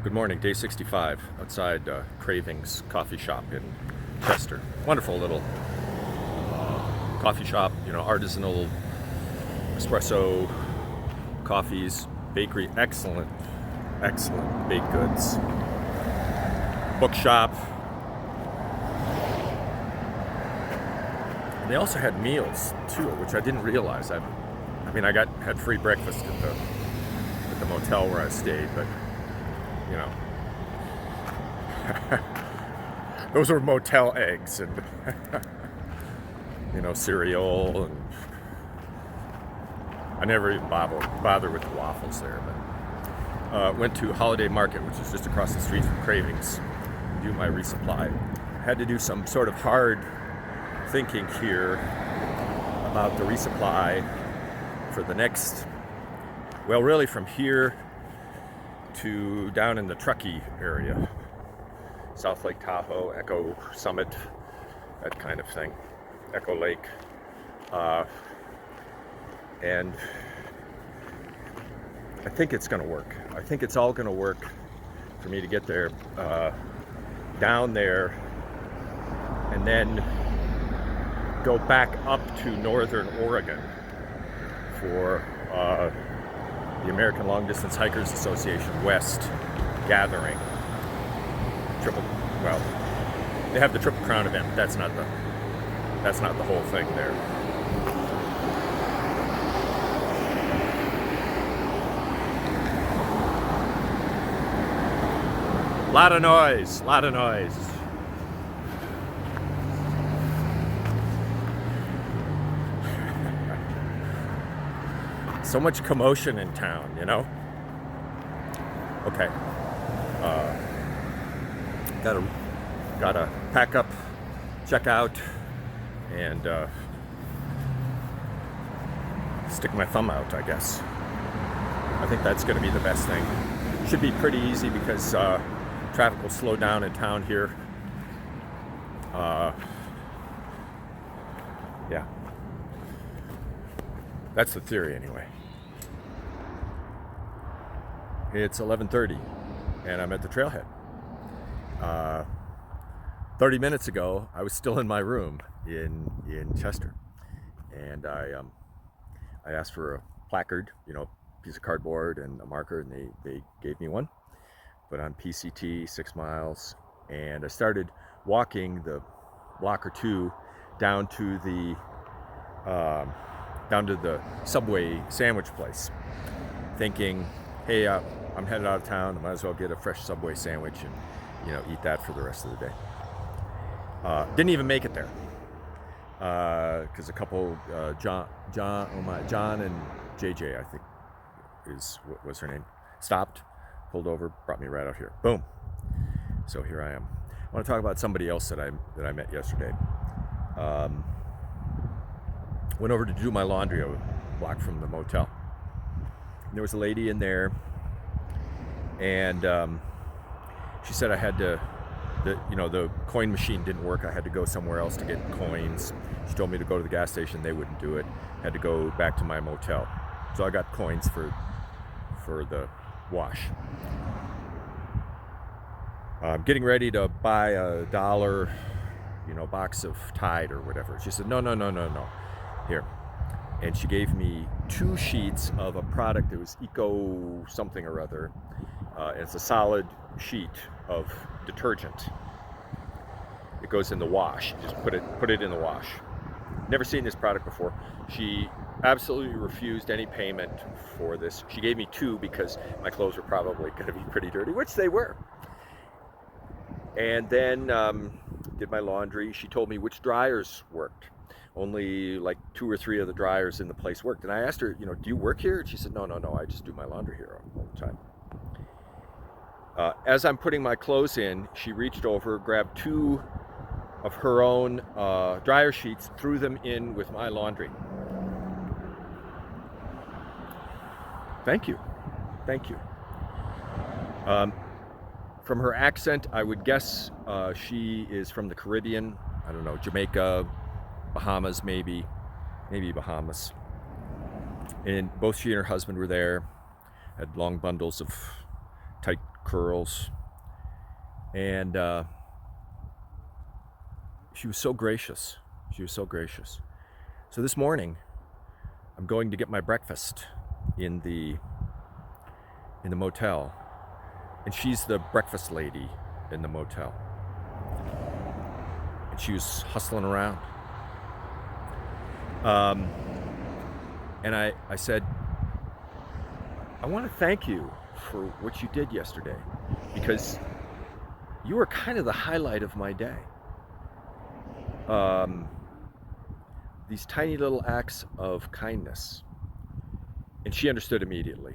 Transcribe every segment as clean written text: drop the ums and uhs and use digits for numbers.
Good morning, day 65, outside Cravings Coffee Shop in Chester. Wonderful little coffee shop, artisanal espresso coffees, bakery, excellent baked goods. Bookshop. And they also had meals too, which I didn't realize. I had free breakfast at the motel where I stayed, but those were motel eggs and cereal, and I never even bother with the waffles there. But went to Holiday Market, which is just across the street from Cravings, to do my resupply. Had to do some sort of hard thinking here about the resupply for the next, really from here to down in the Truckee area, South Lake Tahoe, Echo Summit, that kind of thing, Echo Lake, and I think it's going to work. I think it's all going to work for me to get there, down there, and then go back up to Northern Oregon for the American Long Distance Hikers Association West gathering. They have the Triple Crown event, but that's not the whole thing there. Lot of noise. So much commotion in town, Okay. Gotta pack up, check out, and stick my thumb out, I guess. I think that's going to be the best thing. Should be pretty easy because traffic will slow down in town here. Yeah. That's the theory anyway. It's 11:30 and I'm at the trailhead. 30 minutes ago, I was still in my room in Chester, and I asked for a placard, piece of cardboard and a marker, and they gave me one. But on PCT 6 miles, and I started walking the block or two down to the Subway sandwich place, thinking, hey, I'm headed out of town, I might as well get a fresh Subway sandwich and eat that for the rest of the day. Didn't even make it there because a couple, John and JJ, I think was her name, stopped, pulled over, brought me right out here. Boom. So here I am. I want to talk about somebody else that I met yesterday. Went over to do my laundry a block from the motel. There was a lady in there, and she said I had to, the coin machine didn't work. I had to go somewhere else to get coins. She told me to go to the gas station. They wouldn't do it. Had to go back to my motel. So I got coins for the wash. I'm getting ready to buy a $1, box of Tide or whatever. She said, no. Here. And she gave me 2 sheets of a product that was Eco something or other. It's a solid sheet of detergent. It goes in the wash. Just put it in the wash. Never seen this product before. She absolutely refused any payment for this. She gave me 2 because my clothes were probably going to be pretty dirty, which they were. And then did my laundry. She told me which dryers worked. Only like 2 or 3 of the dryers in the place worked. And I asked her, do you work here? And she said, no, I just do my laundry here all the time. As I'm putting my clothes in, she reached over, grabbed 2 of her own dryer sheets, threw them in with my laundry. Thank you. From her accent, I would guess she is from the Caribbean. I don't know, Jamaica, Bahamas, maybe Bahamas. And both she and her husband were there, had long bundles of tight curls. And she was so gracious. She was so gracious. So this morning, I'm going to get my breakfast in the motel, and she's the breakfast lady in the motel. And she was hustling around. And I said, I want to thank you for what you did yesterday, because you were kind of the highlight of my day. These tiny little acts of kindness. And she understood immediately.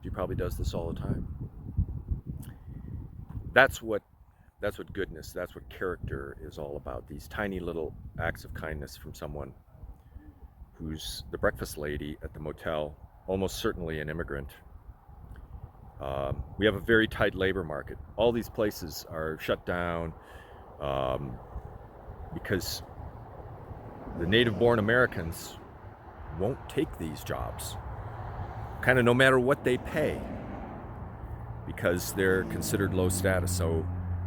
She probably does this all the time. That's what goodness, that's what character is all about. These tiny little acts of kindness from someone who's the breakfast lady at the motel, almost certainly an immigrant. We have a very tight labor market. All these places are shut down because the native-born Americans won't take these jobs, kind of no matter what they pay, because they're considered low status. So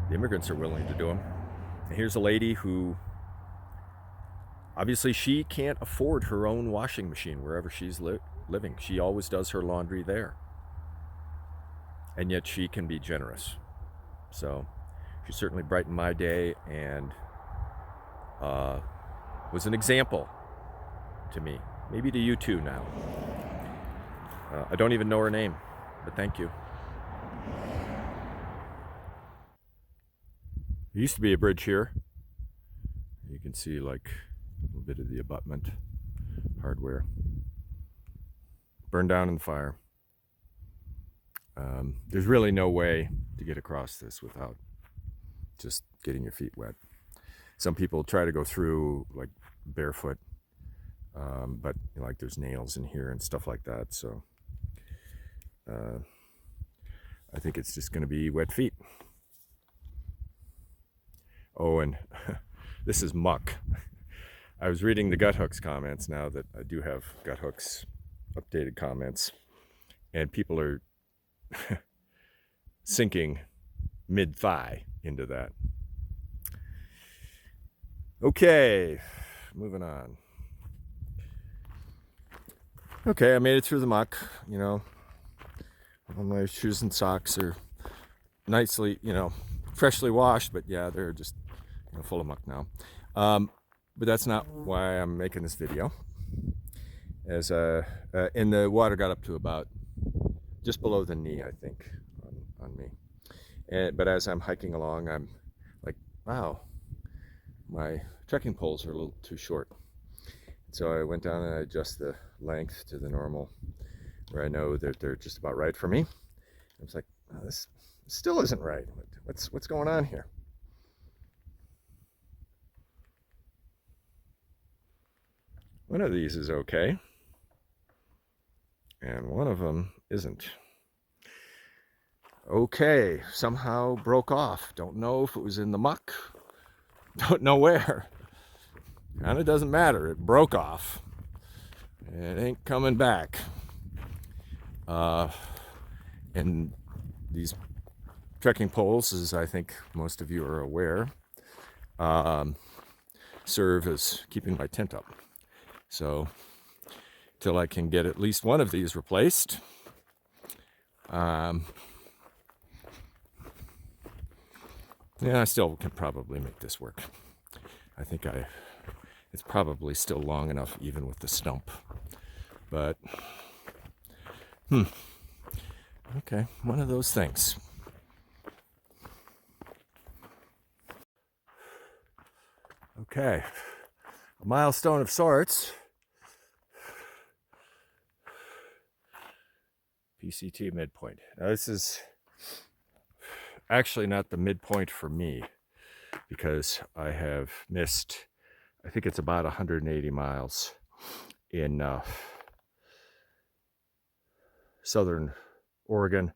the immigrants are willing to do them. And here's a lady who, obviously she can't afford her own washing machine wherever she's living. She always does her laundry there. And yet she can be generous. So she certainly brightened my day and was an example to me. Maybe to you too now. I don't even know her name, but thank you. There used to be a bridge here. You can see like a little bit of the abutment hardware. Burned down in the fire. There's really no way to get across this without just getting your feet wet. Some people try to go through like barefoot, but like there's nails in here and stuff like that. So I think it's just going to be wet feet. Oh, and this is muck. I was reading the Guthooks comments now that I do have Guthooks updated comments, and people are sinking mid-thigh into that. Okay, moving on. Okay, I made it through the muck, you know. All my shoes and socks are nicely, you know, freshly washed, but yeah, they're just, you know, full of muck now. But that's not why I'm making this video. As and the water got up to about just below the knee, I think, on me. But as I'm hiking along, I'm like, wow, my trekking poles are a little too short. So I went down and I adjust the length to the normal, where I know that they're just about right for me. I was like, oh, this still isn't right. What's going on here? One of these is okay, and one of them isn't. Okay, somehow broke off. Don't know if it was in the muck. Don't know where. Kind of doesn't matter. It broke off. It ain't coming back. And these trekking poles, as I think most of you are aware, serve as keeping my tent up. So till I can get at least one of these replaced, yeah, I still can probably make this work. I think it's probably still long enough even with the stump. But, okay, one of those things. Okay, a milestone of sorts. PCT midpoint. Now this is actually not the midpoint for me, because I have missed, I think it's about 180 miles in southern Oregon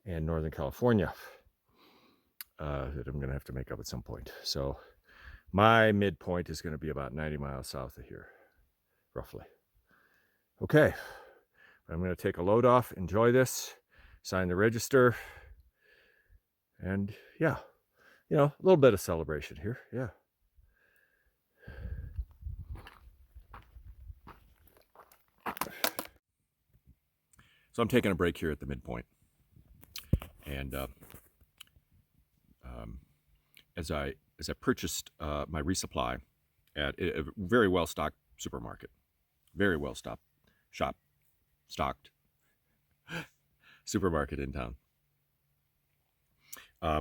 and northern California that I'm going to have to make up at some point. So my midpoint is going to be about 90 miles south of here, roughly. Okay, I'm going to take a load off, enjoy this, sign the register, and yeah, a little bit of celebration here. Yeah. So I'm taking a break here at the midpoint, and as I purchased my resupply at a very well stocked supermarket, very well stocked stocked supermarket in town. I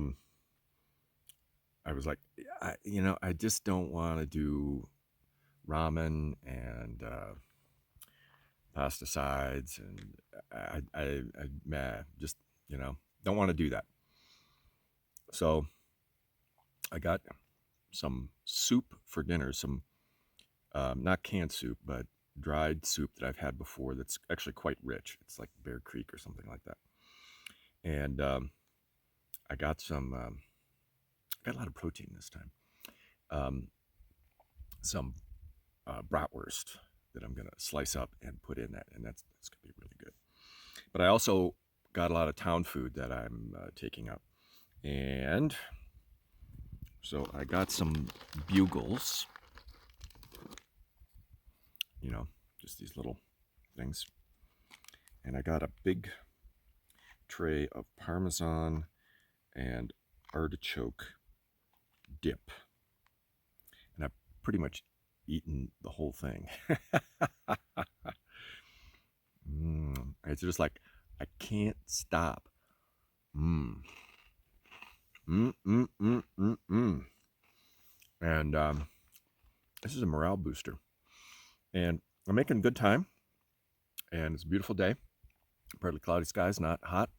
was like, I just don't want to do ramen and pesticides, and just don't want to do that. So I got some soup for dinner, some not canned soup, but dried soup that I've had before. That's actually quite rich. It's like Bear Creek or something like that. And I got got a lot of protein this time. Some bratwurst that I'm gonna slice up and put in that, and that's gonna be really good. But I also got a lot of town food that I'm taking up, and so I got some bugles, just these little things, and I got a big tray of Parmesan and artichoke dip, and I've pretty much eaten the whole thing. It's just like I can't stop. And this is a morale booster, and I'm making good time, and it's a beautiful day. Partly cloudy skies, not hot,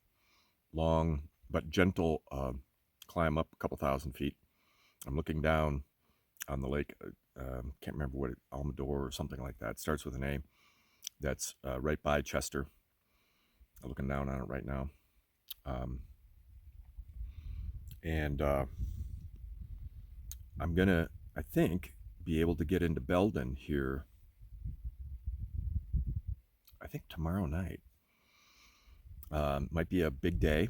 long but gentle climb up a couple thousand feet. I'm looking down on the lake. Can't remember what Almador or something like that. It starts with an A. That's right by Chester. I'm looking down on it right now. And I'm gonna, I think, be able to get into Belden here, I think tomorrow night. Might be a big day,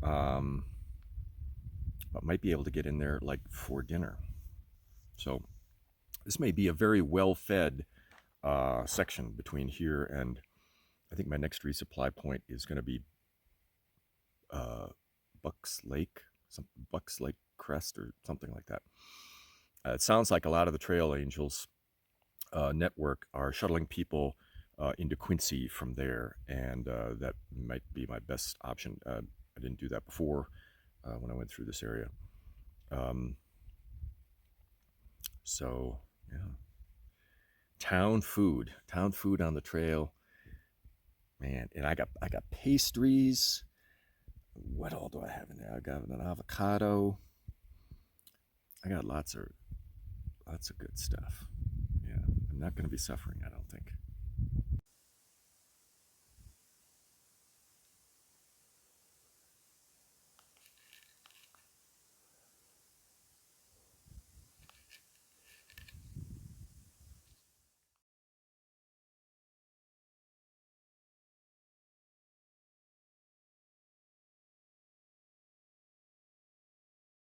but might be able to get in there like for dinner. So this may be a very well-fed section between here and, I think my next resupply point is going to be Bucks Lake Crest or something like that. It sounds like a lot of the Trail Angels network are shuttling people into Quincy from there, and that might be my best option. I didn't do that before when I went through this area. So yeah, town food on the trail, man. And I got pastries. What all do I have in there? I got an avocado. I got lots of good stuff. Yeah, I'm not going to be suffering, I don't think.